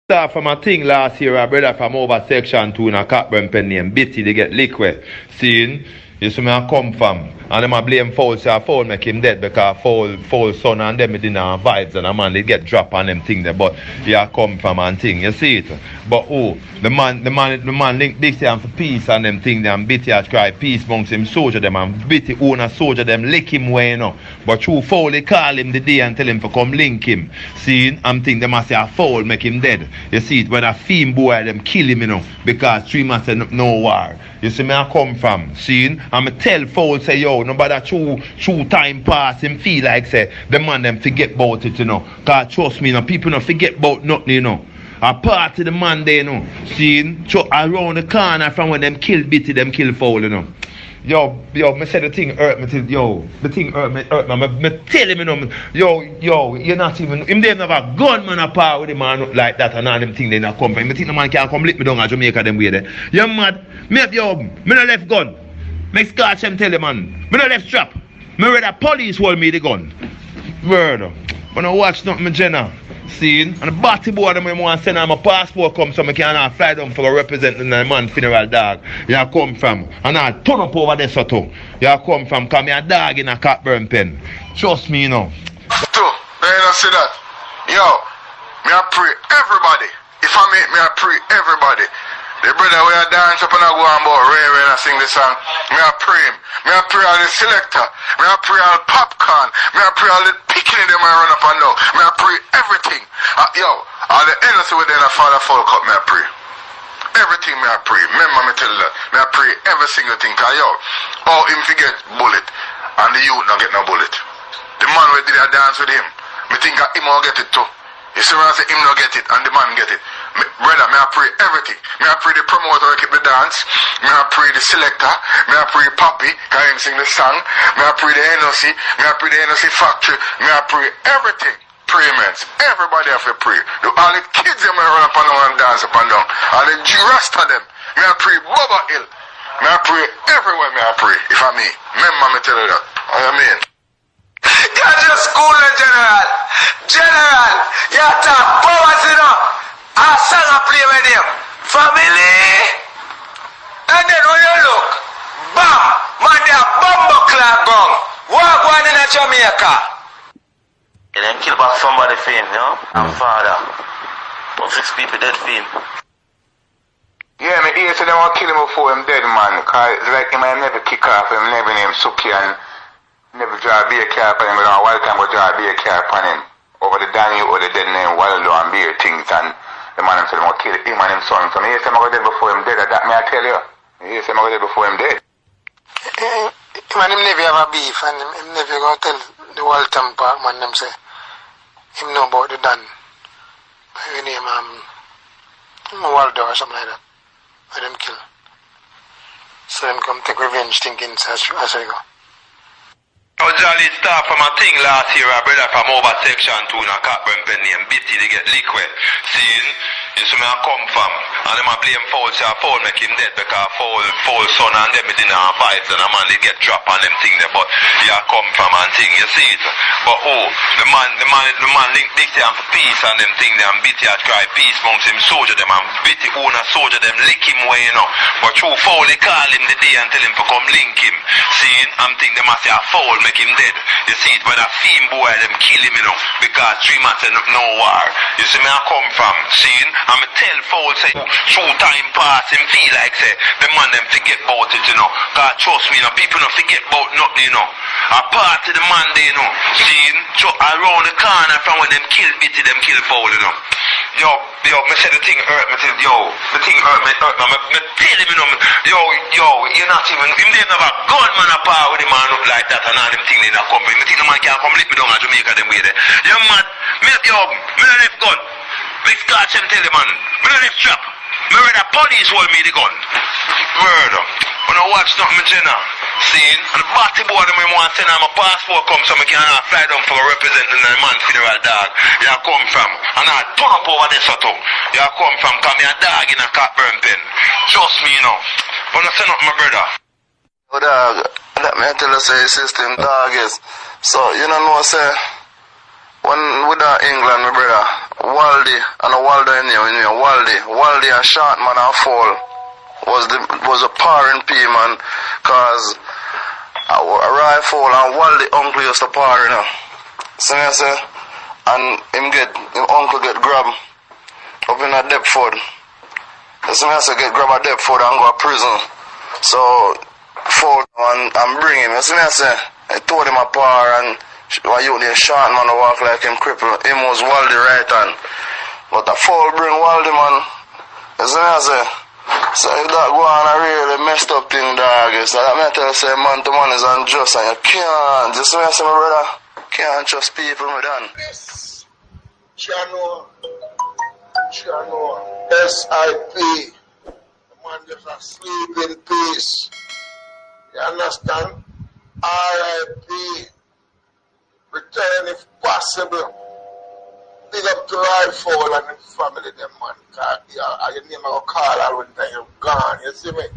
Start from a thing last year, a brother from over section 2 in a Cockburn pen named Bitty, they get liquid. Seeing, you see me I come from. And them a blame foul, so foul make him dead because foul son and them didn't have vibes and a man they get drop on them thing there. But yeah come from and thing, you see it. But the man link this time for peace and them thing there and Bitty has cry peace amongst him soldier them and Bitty own a soldier them lick him way you know. But through foul they call him the day and tell him to come link him. See, I'm think them must say a foul make him dead. You see it when a theme boy them kill him you know because 3 months no war. You see me I come from. See, I'm tell foul say yo nobody true time pass him feel like say the man them forget about it you know. Cause trust me you know people don't forget about nothing you know. A part of the man there you know. See around the corner from when them kill Bitty them kill foul you know. Yo, me say the thing hurt me till, the thing hurt me, me tell him, you know, you're not even, him they never a gunman apart with him man like that and all them thing they not come from. Me think the man can't come lick me down at Jamaica them way there. You mad? Me no left gun. Make scotch him tell him man, me no left strap. Me read that police hold me the gun. Murder. When I watch nothing, Jenna. Seen and the body boy them want to send on my passport come so I can fly down for representing the man funeral dog. You come from and I turn up over there so too. You come from cause me a dog in a Cockburn pen. Trust me you know. Too, you don't see that. Yo, me I pray everybody. If I make me I pray everybody. The brother we are dance up and I go on about Ray and I sing the song. Me I pray him. Me I pray all the selector. Me I pray all popcorn. Me I pray all the picking them I run up and down. Me I pray everything. Yo, all the endless within a father fall cup me I pray. Everything me I pray. Remember me tell you that. Me I pray every single thing. Cause yo, him forget bullet and the youth not get no bullet. The man who did a dance with him, me think him will get it too. You see when I say him not get it and the man get it. Brother, may I pray everything. May I pray the promoter who keep the dance. May I pray the selector. May I pray Papi, can him sing the song. May I pray the NOC. May I pray the NOC factory. May I pray everything. Payments. Everybody have to pray. All the kids them may run up and down and dance up and down. All the G-Rasta them. May I pray Bubba Hill. May I pray everywhere may I pray. If I may. Remember me tell you that. I mean. You're just cool, General. General, you talk powers, you know. A song I play with him. Family. And then when you look, bam, man, they are bumbo clap gong. What going in Jamaica? You then kill back somebody for him, you know? And father. But 6 people dead for him. Yeah, me hear say they want to kill him before him dead, man. Cause it's like him I never kick off him, never name Suki and never draw a beer cap on him, but while time go draw a beer cap on him. Over the Danny or the dead name Waldo and beer things and the man him said I'm gonna kill him and him son. So me hear say I'm gonna dead before him dead, that may I tell you. Me hear say I'm gonna dead before him dead. Him and him never have a beef and him never gonna tell the Walton Park man them say him know about the Dan. His name Waldo or something like that. Let them kill. So them come take revenge thinking as they go. Oh, Jolly start from a thing last year, a brother from over section 2 in a Cockburn pen named Bitty, they get liquid. Seeing, you see me I come from, and them a blame foul, so foul make him dead because foul son and them didn't have vibes and a man they get drop on them thing there, but yeah come from and thing, you see it. But the man link this time for peace and them thing there, and Bitty has cry peace amongst him soldier them, and Bitty own a soldier them lick him way you know. But through foul they call him the day and tell him to come link him. Seeing, I'm thinking they must say a foul make him dead. You see it when a theme boy them kill him you know because 3 months no war. You see me I come from. Seeing I'm a tell foul say through time pass him feel like say the man them forget about it you know. Cause trust me you know people don't forget about nothing you know. A part of the man they you know. Seeing so around the corner from when them kill Bitty them kill foul you know. Yo, me say the thing hurt me till, the thing hurt me, me tell him, you know, you're not even, him they never gunman apart with him man like that and all them thing they not come, me think the man can't come lick me down at Jamaica them way there. You mad, me no left gun, make scotch him tell the man, me no left strap, me read that police hold me the gun. Murder, when I watch nothing, Jenna. Seen, and the body boy them want to send on my passport come so I can fly down for representing the man funeral dog. You come from, and I turn up over there so too. You come from, cause me a dog in a Cockburn pen. Trust me you know. But I send up my brother. Oh dog, let me tell you say system dog is. So you know say, when with England my brother, Waldy, and a Waldo in here, Waldy and Shortman and Fall was a par in P, man, cause a rifle and Waldy uncle used to par, you know. So I say, and him uncle get grabbed up in a Deptford. So I say get grabbed at Deptford and go to prison. So Fall and bring him. So I say, I told him a par and you the short man walk like him crippled. Him was Waldy right hand. But the Fall bring Waldy, man. So I say, so if that go on a really messed up thing, dog, so that may tell you say man to man is unjust and you can't. Just so I say, my brother, can't trust people, my done. Yes. Chano. S.I.P. The man just asleep in peace. You understand? R.I.P. Return if possible. Big up to Rifle and his family, them man. Cause your name I go call all when you're gone. You see me?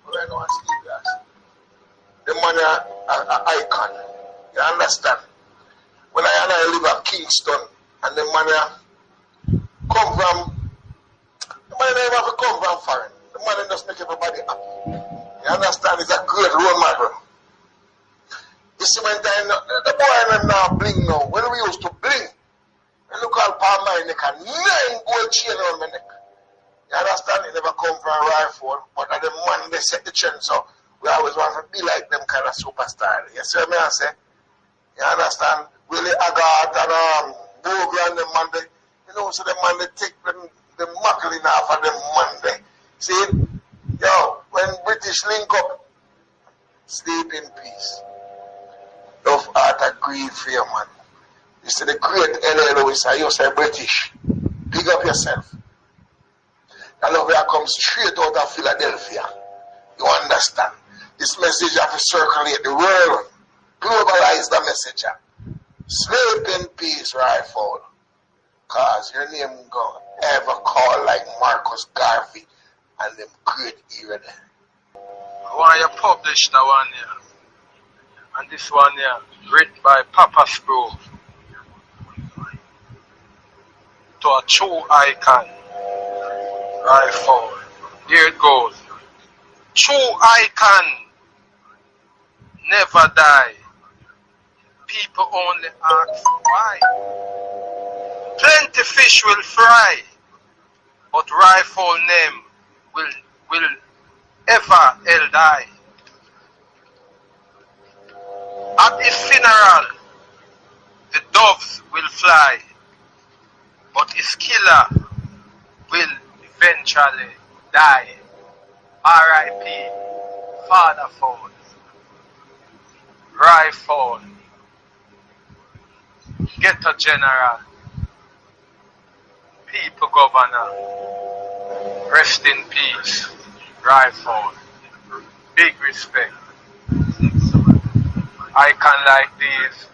But I don't sleep, yes. The man is an icon. You understand? When I live at Kingston and the man come from, the man never have to come from foreign. The man just make everybody happy. You understand? It's a great role model. You see, when the boy and now bling now. When we used to bling, and look how palm my neck and 9 gold chain on my neck. You understand? It never come from a rifle, but at the man they set the trend, so we always want to be like them kind of superstar. You see what I say? You understand? Willie Agat and Bogle and the man they, you know, so the man they take them, the muckling off of them man they. See? Yo, when British link up, sleep in peace. Love, heart, and grief for you, man. You see the great L.A. Lewis, you say British. Big up yourself. That love here comes straight out of Philadelphia. You understand? This message have to circulate the world. Globalize the message. Sleep in peace, Rifle. Cause your name gonna ever call like Marcus Garvey and them great era there. I want you publish that one here. And this one here, written by Papa Screw. To a true icon. Rifle. Here it goes. True icon never die. People only ask why. Plenty fish will fry, but Rifle name will ever die. At his funeral, the doves will fly, but his killer will eventually die. R.I.P. Father Fall. Rifle. Ghetto General. People Governor. Rest in peace. Rifle. Big respect. Icon like these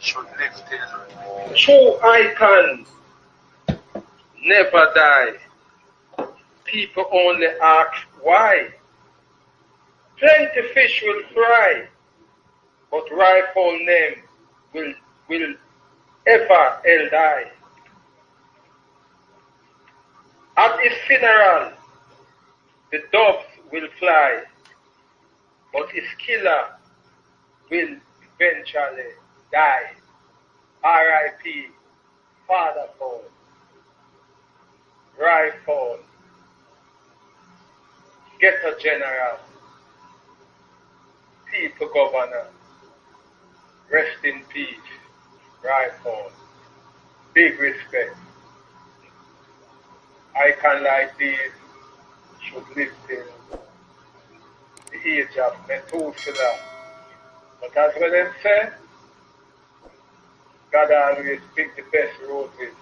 should live till. True icons never die. People only ask why. Plenty fish will fry, but Rifle name will ever die. At his funeral, the doves will fly, but his killer will eventually die. R.I.P. Father Fall. Rifle. Ghetto General. People Governor. Rest in peace. Rifle. Big respect. Icon like these should live till the age of Methuselah. But as well as said, God always pick the best roses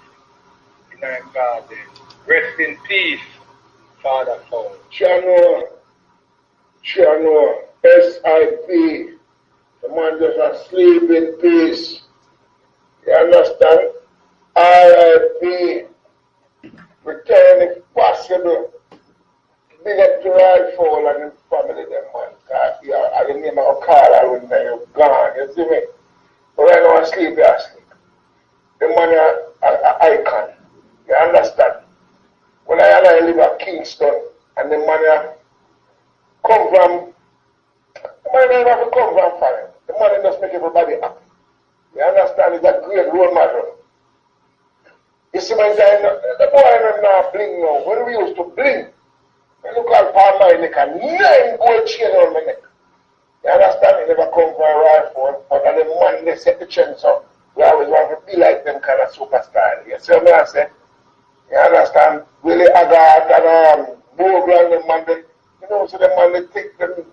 in our garden. Rest in peace, Father Fall. Chano, S.I.P. The man just asleep in peace. You understand? R.I.P. Return if possible. Big up to Rifle and his family, them man. Cause I didn't name a call out when you're gone. You see me? But I don't sleep, you sleep. the man an icon. You understand? When I live at Kingston and the man come from, the man never have to come from foreign. The man just make everybody happy. You understand? It's a great role model. You see my time, the boy them now bling now. When we used to bling, I look at Palm my neck and 9 gold chain on my neck. You understand? He never come for a rifle, but the man they set the chance up. We always want to be like them kind of superstar. You see what I say? You understand? Really Agat and Bogle and the man they, you know, so the man they take the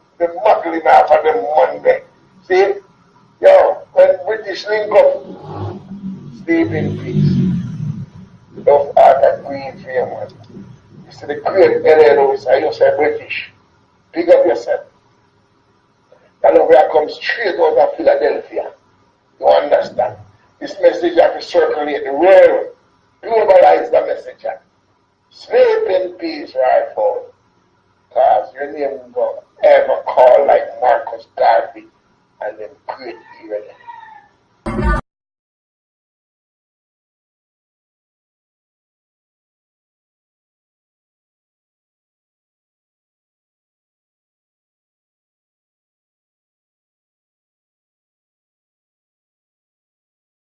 muggling off of them Monday. See? Yo, when British link up, sleep in peace. Love art and green for you, man. You see the great LLO, you say British. Pick up yourself. That love where I come straight out of Philadelphia. You understand? This message has to circulate the world. Globalize the message. Sleep in peace, rifle. Because your name will ever call like Marcus God.